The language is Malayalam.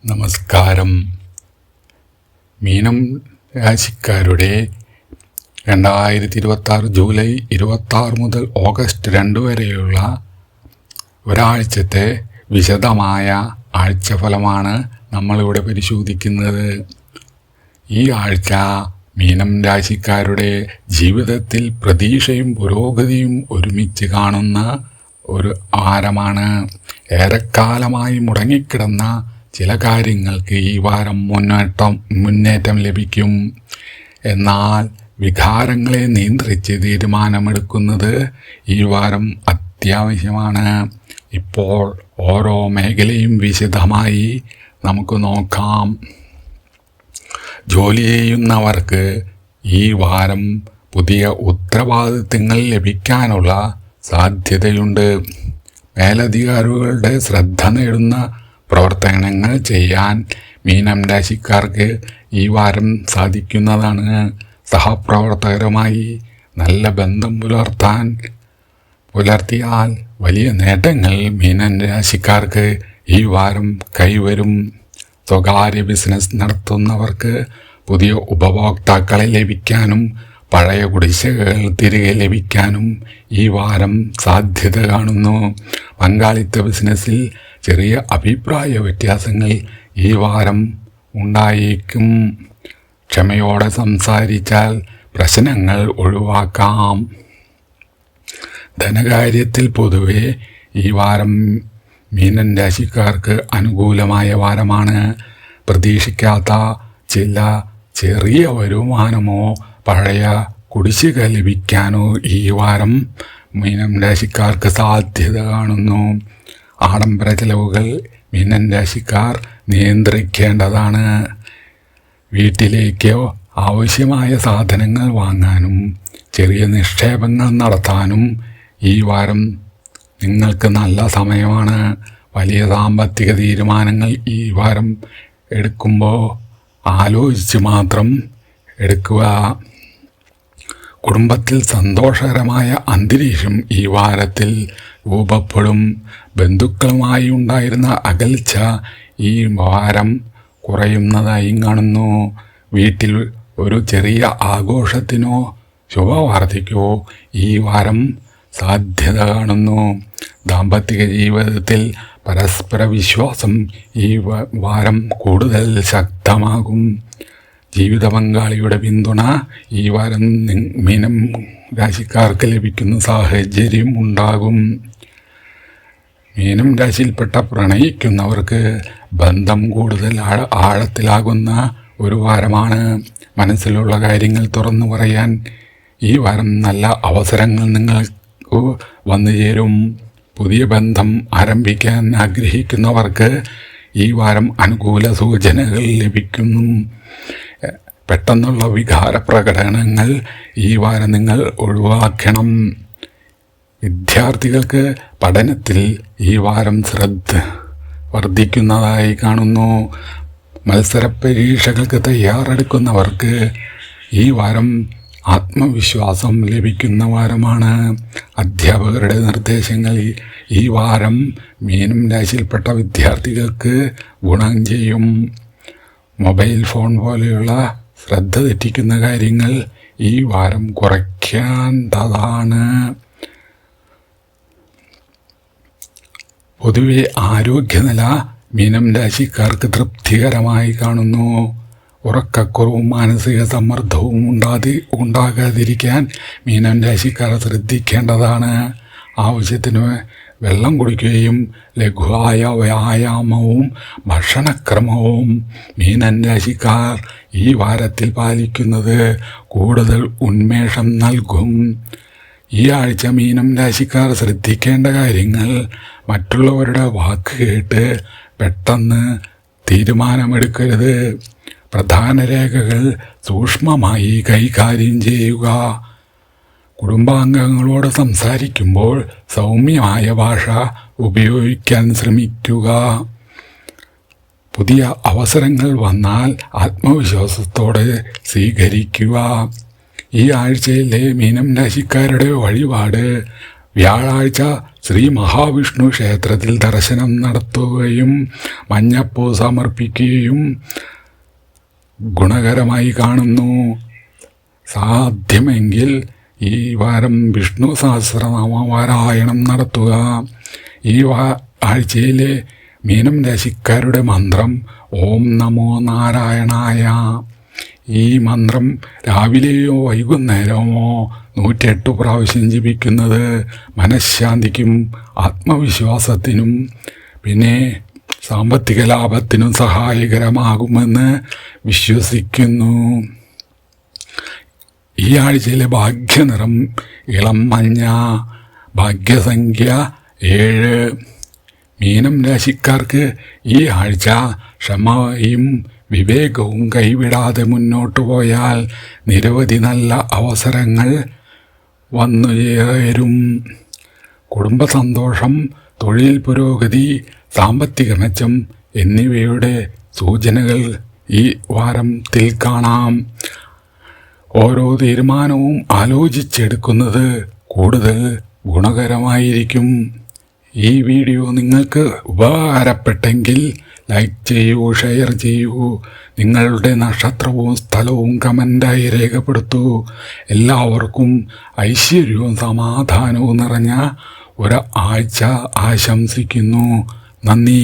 നമസ്കാരം. മീനം രാശിക്കാരുടെ 2026 ജൂലൈ 26 മുതൽ ഓഗസ്റ്റ് 2 വരെയുള്ള ഒരാഴ്ചത്തെ വിശദമായ ആഴ്ചഫലമാണ് നമ്മളിവിടെ പരിശോധിക്കുന്നത്. ഈ ആഴ്ച മീനം രാശിക്കാരുടെ ജീവിതത്തിൽ പ്രതീക്ഷയും പുരോഗതിയും ഒരുമിച്ച് കാണുന്ന ഒരു വാരമാണ്. ഏറെക്കാലമായി മുടങ്ങിക്കിടന്ന ചില കാര്യങ്ങൾക്ക് ഈ വാരം മുന്നേറ്റം ലഭിക്കും. എന്നാൽ വികാരങ്ങളെ നിയന്ത്രിച്ച് തീരുമാനമെടുക്കുന്നത് ഈ വാരം അത്യാവശ്യമാണ്. ഇപ്പോൾ ഓരോ മേഖലയും വിശദമായി നമുക്ക് നോക്കാം. ജോലി ചെയ്യുന്നവർക്ക് ഈ വാരം പുതിയ ഉത്തരവാദിത്തങ്ങൾ ലഭിക്കാനുള്ള സാധ്യതയുണ്ട്. മേലധികാരികളുടെ ശ്രദ്ധ നേടുന്ന പ്രവർത്തനങ്ങൾ ചെയ്യാൻ മീനം രാശിക്കാർക്ക് ഈ വാരം സാധിക്കുന്നതാണ്. സഹപ്രവർത്തകരുമായി നല്ല ബന്ധം പുലർത്തിയാൽ വലിയ നേട്ടങ്ങൾ മീനം രാശിക്കാർക്ക് ഈ വാരം കൈവരും. സ്വകാര്യ ബിസിനസ് നടത്തുന്നവർക്ക് പുതിയ ഉപഭോക്താക്കളെ ലഭിക്കാനും പഴയ കുടിശ്ശികകൾ തിരികെ ലഭിക്കാനും ഈ വാരം സാധ്യത കാണുന്നു. പങ്കാളിത്ത ബിസിനസ്സിൽ ചെറിയ അഭിപ്രായ വ്യത്യാസങ്ങൾ ഈ വാരം ഉണ്ടായേക്കും. ക്ഷമയോടെ സംസാരിച്ചാൽ പ്രശ്നങ്ങൾ ഒഴിവാക്കാം. ധനകാര്യത്തിൽ പൊതുവെ ഈ വാരം മീനൻ രാശിക്കാർക്ക് അനുകൂലമായ വാരമാണ്. പ്രതീക്ഷിക്കാത്ത ചില ചെറിയ വരുമാനമോ പഴയ കുടിശ്ശിക ലഭിക്കാനോ ഈ വാരം മീനം രാശിക്കാർക്ക് സാധ്യത കാണുന്നു. ആഡംബര ചെലവുകൾ മീനൻ രാശിക്കാർ നിയന്ത്രിക്കേണ്ടതാണ്. വീട്ടിലേക്കോ ആവശ്യമായ സാധനങ്ങൾ വാങ്ങാനും ചെറിയ നിക്ഷേപങ്ങൾ നടത്താനും ഈ വാരം നിങ്ങൾക്ക് നല്ല സമയമാണ്. വലിയ സാമ്പത്തിക തീരുമാനങ്ങൾ ഈ വാരം എടുക്കുമ്പോൾ ആലോചിച്ച് മാത്രം എടുക്കുക. കുടുംബത്തിൽ സന്തോഷകരമായ അന്തരീക്ഷം ഈ വാരത്തിൽ രൂപപ്പെടും. ബന്ധുക്കളുമായി ഉണ്ടായിരുന്ന അകൽച്ച ഈ വാരം കുറയുന്നതായി കാണുന്നു. വീട്ടിൽ ഒരു ചെറിയ ആഘോഷത്തിനോ ശുഭവാർത്തയ്ക്കോ ഈ വാരം സാധ്യത കാണുന്നു. ദാമ്പത്തിക ജീവിതത്തിൽ പരസ്പര വിശ്വാസം ഈ വാരം കൂടുതൽ ശക്തമാകും. ജീവിത പങ്കാളിയുടെ പിന്തുണ ഈ വാരം മീനം രാശിക്കാർക്ക് ലഭിക്കുന്ന സാഹചര്യം ഉണ്ടാകും. മീനം രാശിയിൽപ്പെട്ട പ്രണയിക്കുന്നവർക്ക് ബന്ധം കൂടുതൽ ആഴത്തിലാകുന്ന ഒരു വാരമാണ്. മനസ്സിലുള്ള കാര്യങ്ങൾ തുറന്നു പറയാൻ ഈ വാരം നല്ല അവസരങ്ങൾ നിങ്ങൾക്ക് വന്നു ചേരും. പുതിയ ബന്ധം ആരംഭിക്കാൻ ആഗ്രഹിക്കുന്നവർക്ക് ഈ വാരം അനുകൂല സൂചനകൾ ലഭിക്കുന്നു. പെട്ടെന്നുള്ള വികാര പ്രകടനങ്ങൾ ഈ വാരം നിങ്ങൾ ഒഴിവാക്കണം. വിദ്യാർത്ഥികൾക്ക് പഠനത്തിൽ ഈ വാരം ശ്രദ്ധ വർദ്ധിക്കുന്നതായി കാണുന്നു. മത്സര പരീക്ഷകൾക്ക് തയ്യാറെടുക്കുന്നവർക്ക് ഈ വാരം ആത്മവിശ്വാസം ലഭിക്കുന്ന വാരമാണ്. അധ്യാപകരുടെ നിർദ്ദേശങ്ങൾ ഈ വാരം മീനം രാശിയിൽപ്പെട്ട വിദ്യാർത്ഥികൾക്ക് ഗുണം ചെയ്യും. മൊബൈൽ ഫോൺ പോലെയുള്ള ശ്രദ്ധ തെറ്റിക്കുന്ന കാര്യങ്ങൾ ഈ വാരം കുറയ്ക്കേണ്ടതാണ്. പൊതുവെ ആരോഗ്യനില മീനം രാശിക്കാർക്ക് തൃപ്തികരമായി കാണുന്നു. ഉറക്കക്കുറവും മാനസിക സമ്മർദ്ദവും ഉണ്ടാകാതിരിക്കാൻ മീനം രാശിക്കാർ ശ്രദ്ധിക്കേണ്ടതാണ്. ആവശ്യത്തിന് വെള്ളം കുടിക്കുകയും ലഘുവായ വ്യായാമവും ഭക്ഷണക്രമവും മീനൻ രാശിക്കാർ ഈ വാരത്തിൽ പാലിക്കുന്നത് കൂടുതൽ ഉന്മേഷം നൽകും. ഈ ആഴ്ച മീനം രാശിക്കാർ ശ്രദ്ധിക്കേണ്ട കാര്യങ്ങൾ: മറ്റുള്ളവരുടെ വാക്ക് കേട്ട് പെട്ടെന്ന് തീരുമാനമെടുക്കരുത്. പ്രധാന രേഖകൾ സൂക്ഷ്മമായി കൈകാര്യം ചെയ്യുക. കുടുംബാംഗങ്ങളോട് സംസാരിക്കുമ്പോൾ സൗമ്യമായ ഭാഷ ഉപയോഗിക്കാൻ ശ്രമിക്കുക. പുതിയ അവസരങ്ങൾ വന്നാൽ ആത്മവിശ്വാസത്തോടെ സ്വീകരിക്കുക. ഈ ആഴ്ചയിലെ മീനം രാശിക്കാരുടെ വഴിപാട് വ്യാഴാഴ്ച ശ്രീ മഹാവിഷ്ണു ക്ഷേത്രത്തിൽ ദർശനം നടത്തുകയും മഞ്ഞപ്പൂ സമർപ്പിക്കുകയും ഗുണകരമായി കാണുന്നു. സാധ്യമെങ്കിൽ ഈ വാരം വിഷ്ണു സഹസ്രനാമ പാരായണം നടത്തുക. ഈ ആഴ്ചയിലെ മീനം രാശിക്കാരുടെ മന്ത്രം ഓം നമോ നാരായണായ. ഈ മന്ത്രം രാവിലെയോ വൈകുന്നേരമോ 108 പ്രാവശ്യം ജപിക്കുന്നത് മനഃശാന്തിക്കും ആത്മവിശ്വാസത്തിനും പിന്നെ സാമ്പത്തിക ലാഭത്തിനും സഹായകരമാകുമെന്ന് വിശ്വസിക്കുന്നു. ഈ ആഴ്ചയിലെ ഭാഗ്യനിറം ഇളം മഞ്ഞ. ഭാഗ്യസംഖ്യ 7. മീനം രാശിക്കാർക്ക് ഈ ആഴ്ച ക്ഷമയും വിവേകവും കൈവിടാതെ മുന്നോട്ടു പോയാൽ നിരവധി നല്ല അവസരങ്ങൾ വന്നു ചേരും. കുടുംബസന്തോഷം, തൊഴിൽ പുരോഗതി, സാമ്പത്തിക മെച്ചം എന്നിവയുടെ സൂചനകൾ ഈ വാരത്തിൽ കാണാം. ഓരോ തീരുമാനവും ആലോചിച്ചെടുക്കുന്നത് കൂടുതൽ ഗുണകരമായിരിക്കും. ഈ വീഡിയോ നിങ്ങൾക്ക് ഉപകാരപ്പെട്ടെങ്കിൽ ലൈക്ക് ചെയ്യൂ, ഷെയർ ചെയ്യൂ, നിങ്ങളുടെ നക്ഷത്രവും സ്ഥലവും കമൻ്റായി രേഖപ്പെടുത്തൂ. എല്ലാവർക്കും ഐശ്വര്യവും സമാധാനവും നിറഞ്ഞ ഒരു ആഴ്ച ആശംസിക്കുന്നു. നന്ദി.